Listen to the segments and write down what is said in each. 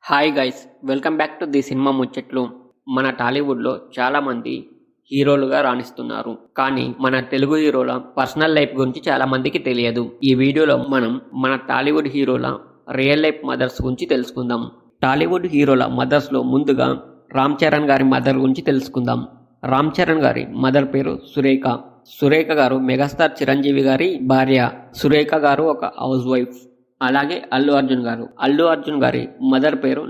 Hi guys, welcome back to the cinema ముచ్చట్లు. మన టాలీవుడ్లో చాలామంది హీరోలుగా రాణిస్తున్నారు. కానీ మన తెలుగు హీరోల పర్సనల్ లైఫ్ గురించి చాలా మందికి తెలియదు. ఈ వీడియోలో మనం మన టాలీవుడ్ హీరోల రియల్ లైఫ్ మదర్స్ గురించి తెలుసుకుందాం. టాలీవుడ్ హీరోల మదర్స్లో ముందుగా రామ్ చరణ్ గారి మదర్ గురించి తెలుసుకుందాం. రామ్ చరణ్ గారి మదర్ పేరు సురేఖ. సురేఖ గారు మెగాస్టార్ చిరంజీవి గారి భార్య. సురేఖ గారు ఒక హౌస్ వైఫ్. అలాగే అల్లు అర్జున్ గారి మదర్ పేరు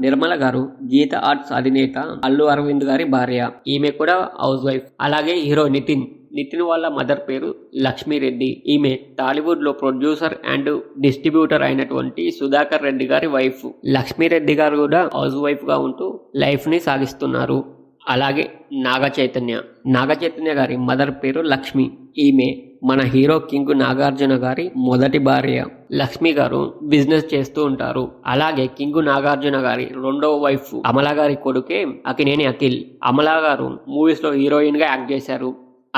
నిర్మల గారు గీత ఆర్ట్స్ అధినేత అల్లు అరవింద్ గారి భార్య. ఈమె కూడా హౌస్ వైఫ్. అలాగే హీరో నితిన్ వాళ్ళ మదర్ పేరు లక్ష్మీరెడ్డి. ఈమె టాలీవుడ్ లో ప్రొడ్యూసర్ అండ్ డిస్ట్రిబ్యూటర్ అయినటువంటి సుధాకర్ రెడ్డి గారి వైఫ్. లక్ష్మీరెడ్డి గారు కూడా హౌస్ వైఫ్ గా ఉంటూ లైఫ్ ని సాగిస్తున్నారు. అలాగే నాగ చైతన్య గారి మదర్ పేరు లక్ష్మి. ఈమె మన హీరో కింగ్ నాగార్జున గారి మొదటి భార్య. లక్ష్మి గారు బిజినెస్ చేస్తూ ఉంటారు. అలాగే కింగ్ నాగార్జున గారి రెండవ వైఫ్ అమలా గారి కొడుకే అకినేని అఖిల్. అమలా గారు మూవీస్ లో హీరోయిన్ గా యాక్ట్ చేశారు.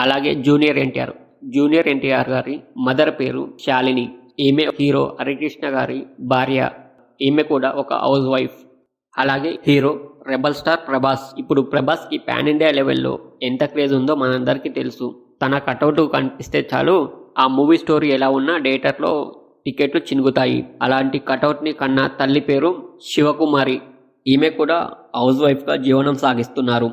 అలాగే జూనియర్ ఎన్టీఆర్ గారి మదర్ పేరు శాలిని. ఈమె హీరో హరికృష్ణ గారి భార్య. ఈమె కూడా ఒక హౌస్ వైఫ్. అలాగే హీరో రెబల్ స్టార్ ప్రభాస్. ఇప్పుడు ప్రభాస్ కి పాన్ ఇండియా లెవెల్లో ఎంత క్రేజ్ ఉందో మనందరికీ తెలుసు. తన కటౌట్ కనిపిస్తే చాలు ఆ మూవీ స్టోరీ ఎలా ఉన్నా థియేటర్లో టికెట్లు చినుగుతాయి. అలాంటి కటౌట్ని కన్నా తల్లి పేరు శివకుమారి. ఈమె కూడా హౌస్ వైఫ్గా జీవనం సాగిస్తున్నారు.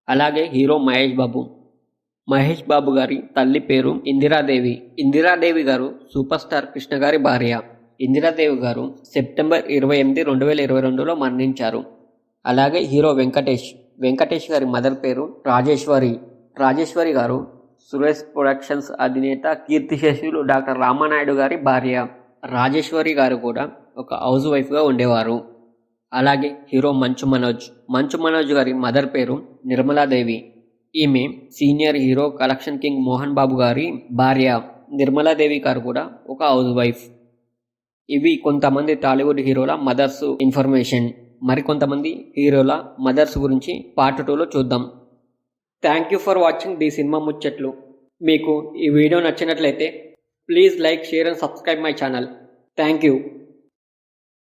అలాగే హీరో మహేష్ బాబు గారి తల్లి పేరు ఇందిరాదేవి గారు సూపర్ స్టార్ కృష్ణ గారి భార్య. ఇందిరాదేవి గారు సెప్టెంబర్ 28, 2022లో మరణించారు. అలాగే హీరో వెంకటేష్ గారి మదర్ పేరు రాజేశ్వరి గారు సురేష్ ప్రొడక్షన్స్ అధినేత కీర్తిశేషులు డాక్టర్ రామానాయుడు గారి భార్య. రాజేశ్వరి గారు కూడా ఒక హౌస్ వైఫ్గా ఉండేవారు. అలాగే హీరో మంచు మనోజ్ గారి మదర్ పేరు నిర్మలాదేవి. ఈమె senior hero collection king Mohan Babu గారి భార్య. నిర్మలాదేవి గారు కూడా ఒక హౌస్ వైఫ్. ఇవి కొంతమంది టాలీవుడ్ హీరోల మదర్స్ ఇన్ఫర్మేషన్. మరికొంతమంది హీరోల మదర్స్ గురించి పార్ట్ 2లో చూద్దాం. Thank you for watching the cinema ముచ్చట్లు. మీకు ఈ వీడియో నచ్చినట్లయితే please like, share and subscribe my channel. Thank you.